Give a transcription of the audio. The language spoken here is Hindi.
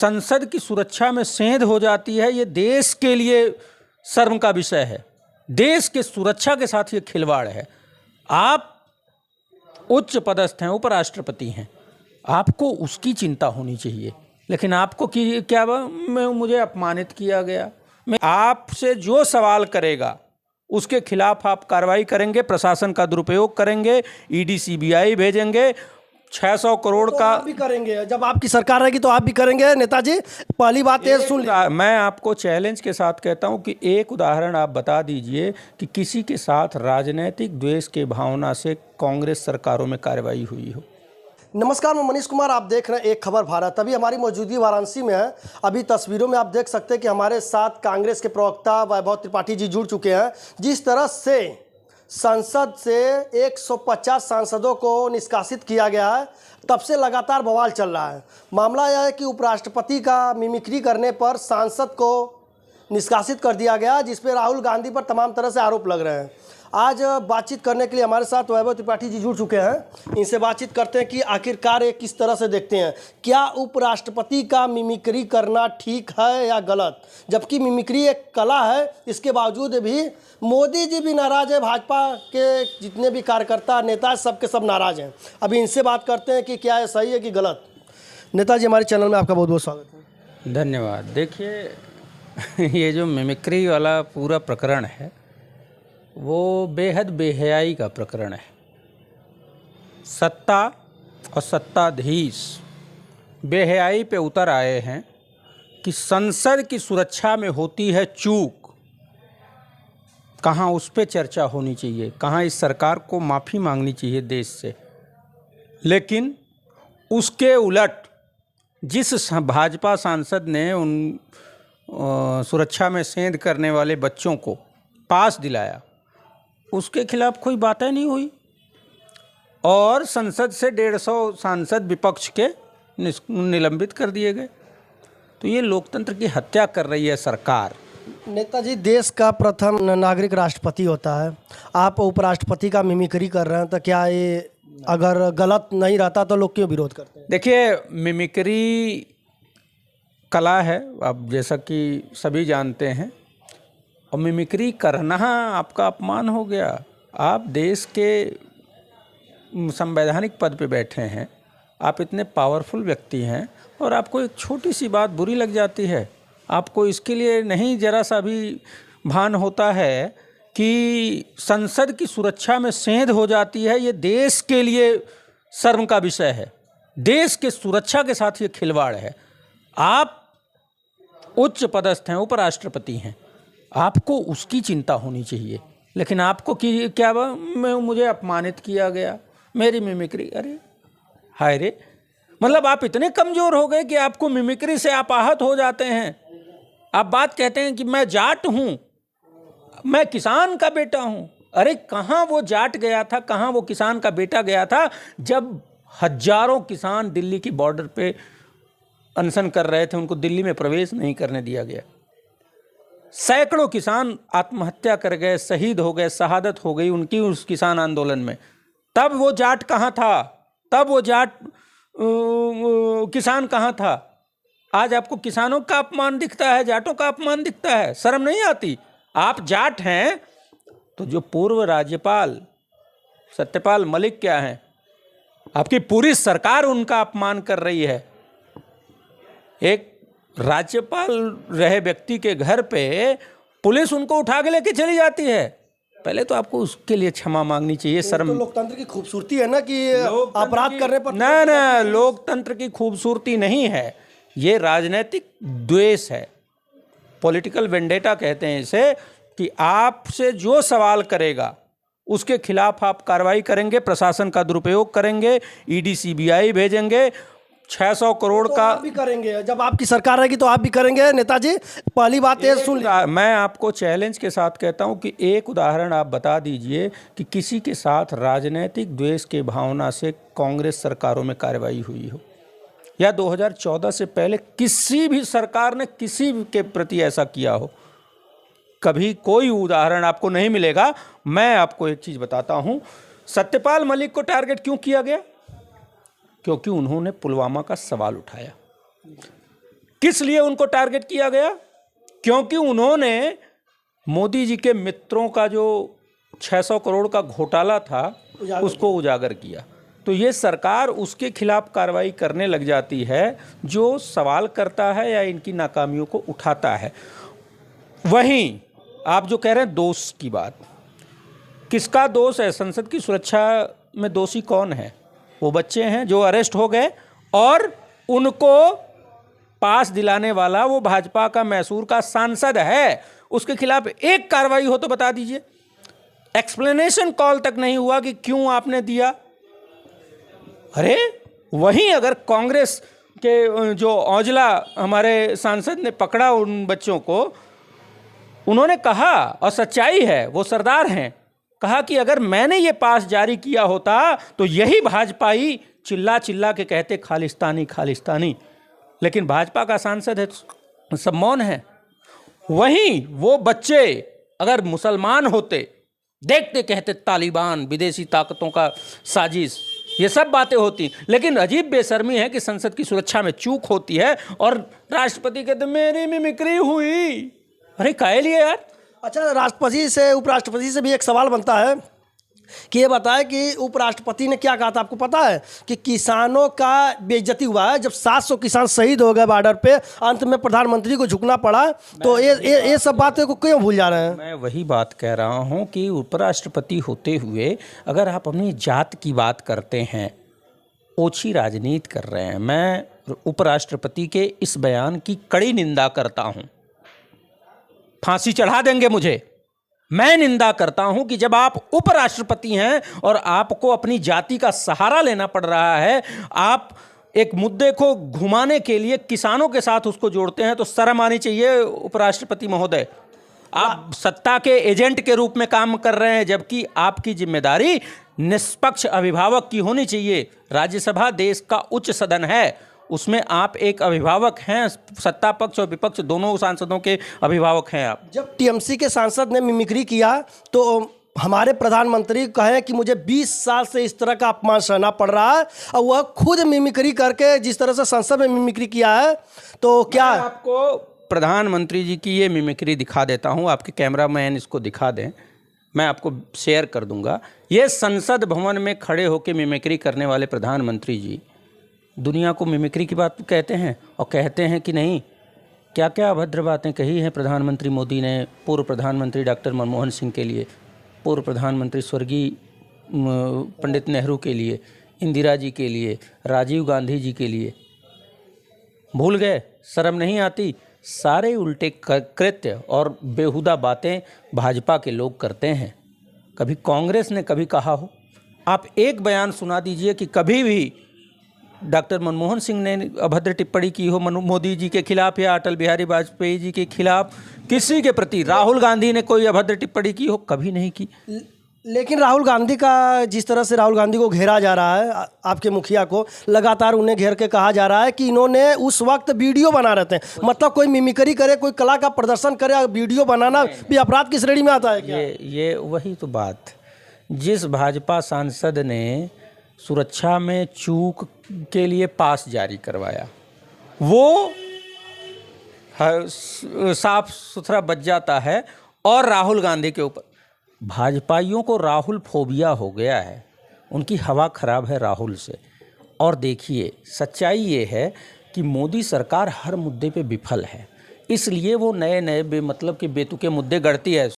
संसद की सुरक्षा में सेंध हो जाती है, ये देश के लिए शर्म का विषय है। देश के सुरक्षा के साथ ये खिलवाड़ है। आप उच्च पदस्थ हैं, उपराष्ट्रपति हैं, आपको उसकी चिंता होनी चाहिए, लेकिन आपको क्या मुझे अपमानित किया गया। मैं आपसे जो सवाल करेगा उसके खिलाफ आप कार्रवाई करेंगे, प्रशासन का दुरुपयोग करेंगे, ईडी सीबीआई भेजेंगे, 600 करोड़ का आप भी करेंगे। जब आपकी सरकार रहेगी तो आप भी करेंगे नेताजी। पहली बात ये सुन, मैं आपको चैलेंज के साथ कहता हूं कि एक उदाहरण आप बता दीजिए कि किसी के साथ राजनीतिक द्वेष के भावना से कांग्रेस सरकारों में कार्रवाई हुई हो। नमस्कार, मैं मनीष कुमार, आप देख रहे हैं एक खबर भारत। अभी हमारी मौजूदगी वाराणसी में है। अभी तस्वीरों में आप देख सकते हैं कि हमारे साथ कांग्रेस के प्रवक्ता वैभव त्रिपाठी जी जुड़ चुके हैं। जिस तरह से संसद से 150 सांसदों को निष्कासित किया गया है, तब से लगातार बवाल चल रहा है। मामला यह है कि उपराष्ट्रपति का मिमिक्री करने पर सांसद को निष्कासित कर दिया गया, जिस पर राहुल गांधी पर तमाम तरह से आरोप लग रहे हैं। आज बातचीत करने के लिए हमारे साथ वैभव त्रिपाठी जी जुड़ चुके हैं। इनसे बातचीत करते हैं कि आखिरकार ये किस तरह से देखते हैं, क्या उपराष्ट्रपति का मिमिक्री करना ठीक है या गलत। जबकि मिमिक्री एक कला है, इसके बावजूद भी मोदी जी भी नाराज़ है, भाजपा के जितने भी कार्यकर्ता नेता सबके सब नाराज़ हैं। अभी इनसे बात करते हैं कि क्या ये सही है कि गलत। नेताजी, हमारे चैनल में आपका बहुत बहुत स्वागत है। धन्यवाद। देखिए, ये जो मिमिक्री वाला पूरा प्रकरण है वो बेहद बेहयाई का प्रकरण है। सत्ता और सत्ताधीश बेहयाई पे उतर आए हैं कि संसद की सुरक्षा में होती है चूक, कहाँ उस पे चर्चा होनी चाहिए, कहाँ इस सरकार को माफ़ी मांगनी चाहिए देश से। लेकिन उसके उलट जिस भाजपा सांसद ने उन सुरक्षा में सेंध करने वाले बच्चों को पास दिलाया, उसके खिलाफ कोई बातें नहीं हुई और संसद से 150 सांसद विपक्ष के निलंबित कर दिए गए। तो ये लोकतंत्र की हत्या कर रही है सरकार। नेताजी, देश का प्रथम नागरिक राष्ट्रपति होता है, आप उपराष्ट्रपति का मिमिक्री कर रहे हैं, तो क्या ये अगर गलत नहीं रहता तो लोग क्यों विरोध करते हैं? देखिए, मिमिक्री कला है, आप जैसा कि सभी जानते हैं, और मिमिक्री करना आपका अपमान हो गया। आप देश के संवैधानिक पद पे बैठे हैं, आप इतने पावरफुल व्यक्ति हैं और आपको एक छोटी सी बात बुरी लग जाती है। आपको इसके लिए नहीं जरा सा भी भान होता है कि संसद की सुरक्षा में सेंध हो जाती है, ये देश के लिए शर्म का विषय है। देश के सुरक्षा के साथ ये खिलवाड़ है। आप उच्च पदस्थ हैं, उपराष्ट्रपति हैं, आपको उसकी चिंता होनी चाहिए, लेकिन आपको क्या मुझे अपमानित किया गया, मेरी मिमिक्री। अरे हाय रे, मतलब आप इतने कमज़ोर हो गए कि आपको मिमिक्री से आप आहत हो जाते हैं। आप बात कहते हैं कि मैं जाट हूँ, मैं किसान का बेटा हूँ। अरे कहाँ वो जाट गया था, कहाँ वो किसान का बेटा गया था जब हजारों किसान दिल्ली की बॉर्डर पे अनशन कर रहे थे, उनको दिल्ली में प्रवेश नहीं करने दिया गया। सैकड़ों किसान आत्महत्या कर गए, शहीद हो गए, शहादत हो गई उनकी उस किसान आंदोलन में। तब वो जाट कहाँ था, तब वो जाट किसान कहाँ था। आज आपको किसानों का अपमान दिखता है, जाटों का अपमान दिखता है, शर्म नहीं आती। आप जाट हैं तो जो पूर्व राज्यपाल सत्यपाल मलिक क्या हैं, आपकी पूरी सरकार उनका अपमान कर रही है। एक राज्यपाल रहे व्यक्ति के घर पे पुलिस उनको उठा के लेके चली जाती है। पहले तो आपको उसके लिए क्षमा मांगनी चाहिए। शर्म तो लोकतंत्र की खूबसूरती है ना कि अपराध करने पर ना लोकतंत्र की खूबसूरती नहीं है, ये राजनीतिक द्वेष है। पॉलिटिकल वेंडेटा कहते हैं इसे, कि आपसे जो सवाल करेगा उसके खिलाफ आप कार्रवाई करेंगे, प्रशासन का दुरुपयोग करेंगे, ईडी सीबीआई भेजेंगे, 600 करोड़ का आप भी करेंगे। जब आपकी सरकार रहेगी तो आप भी करेंगे नेताजी। पहली बात ये सुन, मैं आपको चैलेंज के साथ कहता हूं कि एक उदाहरण आप बता दीजिए कि किसी के साथ राजनीतिक द्वेष के भावना से कांग्रेस सरकारों में कार्रवाई हुई हो, या 2014 से पहले किसी भी सरकार ने किसी के प्रति ऐसा किया हो। कभी कोई उदाहरण आपको नहीं मिलेगा। मैं आपको एक चीज़ बताता हूं, सत्यपाल मलिक को टारगेट क्यों किया गया? क्योंकि उन्होंने पुलवामा का सवाल उठाया। किस लिए उनको टारगेट किया गया? क्योंकि उन्होंने मोदी जी के मित्रों का जो 600 करोड़ का घोटाला था उसको उजागर किया। तो ये सरकार उसके खिलाफ कार्रवाई करने लग जाती है जो सवाल करता है या इनकी नाकामियों को उठाता है। वहीं आप जो कह रहे हैं दोष की बात, किसका दोष है? संसद की सुरक्षा में दोषी कौन है? वो बच्चे हैं जो अरेस्ट हो गए और उनको पास दिलाने वाला वो भाजपा का मैसूर का सांसद है। उसके खिलाफ एक कार्रवाई हो तो बता दीजिए। एक्सप्लेनेशन कॉल तक नहीं हुआ कि क्यों आपने दिया। अरे वहीं अगर कांग्रेस के जो औजला हमारे सांसद ने पकड़ा उन बच्चों को, उन्होंने कहा, और सच्चाई है, वो सरदार हैं, कहा कि अगर मैंने ये पास जारी किया होता तो यही भाजपाई चिल्ला चिल्ला के कहते खालिस्तानी खालिस्तानी, लेकिन भाजपा का सांसद है, सब मौन है। वहीं वो बच्चे अगर मुसलमान होते, देखते कहते तालिबान, विदेशी ताकतों का साजिश, ये सब बातें होती। लेकिन अजीब बेशर्मी है कि संसद की सुरक्षा में चूक होती है और राष्ट्रपति कहते मेरी मिमिक्री हुई। अरे काहे लिए यार? अच्छा, राष्ट्रपति से उपराष्ट्रपति से भी एक सवाल बनता है कि ये बताएं कि उपराष्ट्रपति ने क्या कहा था। आपको पता है कि किसानों का बेइज्जती हुआ है जब 700 किसान शहीद हो गए बॉर्डर पे, अंत में प्रधानमंत्री को झुकना पड़ा। तो ये सब बातें को क्यों भूल जा रहे हैं? मैं वही बात कह रहा हूँ कि उपराष्ट्रपति होते हुए अगर आप अपनी जात की बात करते हैं, ओछी राजनीति कर रहे हैं। मैं उपराष्ट्रपति के इस बयान की कड़ी निंदा करता हूँ। फांसी चढ़ा देंगे मुझे। मैं निंदा करता हूं कि जब आप उपराष्ट्रपति हैं और आपको अपनी जाति का सहारा लेना पड़ रहा है, आप एक मुद्दे को घुमाने के लिए किसानों के साथ उसको जोड़ते हैं, तो शर्म आनी चाहिए उपराष्ट्रपति महोदय। आप सत्ता के एजेंट के रूप में काम कर रहे हैं, जबकि आपकी जिम्मेदारी निष्पक्ष अभिभावक की होनी चाहिए। राज्यसभा देश का उच्च सदन है, उसमें आप एक अभिभावक हैं, सत्ता पक्ष और विपक्ष दोनों सांसदों के अभिभावक हैं आप। जब टीएमसी के सांसद ने मिमिक्री किया तो हमारे प्रधानमंत्री कहे कि मुझे 20 साल से इस तरह का अपमान सहना पड़ रहा है, और वह खुद मिमिक्री करके जिस तरह से संसद में मिमिक्री किया है, तो क्या आपको प्रधानमंत्री जी की ये मिमिक्री दिखा देता हूँ। आपके कैमरामैन इसको दिखा दें, मैं आपको शेयर कर दूंगा। ये संसद भवन में खड़े होकर मिमिक्री करने वाले प्रधानमंत्री जी दुनिया को मिमिक्री की बात कहते हैं और कहते हैं कि नहीं, क्या क्या अभद्र बातें कही हैं प्रधानमंत्री मोदी ने पूर्व प्रधानमंत्री डॉक्टर मनमोहन सिंह के लिए, पूर्व प्रधानमंत्री स्वर्गीय पंडित नेहरू के लिए, इंदिरा जी के लिए, राजीव गांधी जी के लिए। भूल गए? शर्म नहीं आती? सारे उल्टे कृत्य और बेहुदा बातें भाजपा के लोग करते हैं। कभी कांग्रेस ने कभी कहा हो? आप एक बयान सुना दीजिए कि कभी भी डॉक्टर मनमोहन सिंह ने अभद्र टिप्पणी की हो मोदी जी के खिलाफ या अटल बिहारी वाजपेयी जी के खिलाफ, किसी के प्रति। राहुल गांधी ने कोई अभद्र टिप्पणी की हो? कभी नहीं की। लेकिन राहुल गांधी का जिस तरह से राहुल गांधी को घेरा जा रहा है, आपके मुखिया को लगातार उन्हें घेर के कहा जा रहा है कि इन्होंने उस वक्त वीडियो बना रहे थे। मतलब कोई मिमिक्री करे, कोई कला का प्रदर्शन करे, वीडियो बनाना भी अपराध की श्रेणी में आता है क्या? ये वही तो बात, जिस भाजपा सांसद ने सुरक्षा में चूक के लिए पास जारी करवाया, वो साफ सुथरा बच जाता है। और राहुल गांधी के ऊपर भाजपाइयों को राहुल फोबिया हो गया है, उनकी हवा खराब है राहुल से। और देखिए, सच्चाई ये है कि मोदी सरकार हर मुद्दे पे विफल है, इसलिए वो नए नए बेमतलब के बेतुके मुद्दे गढ़ती है।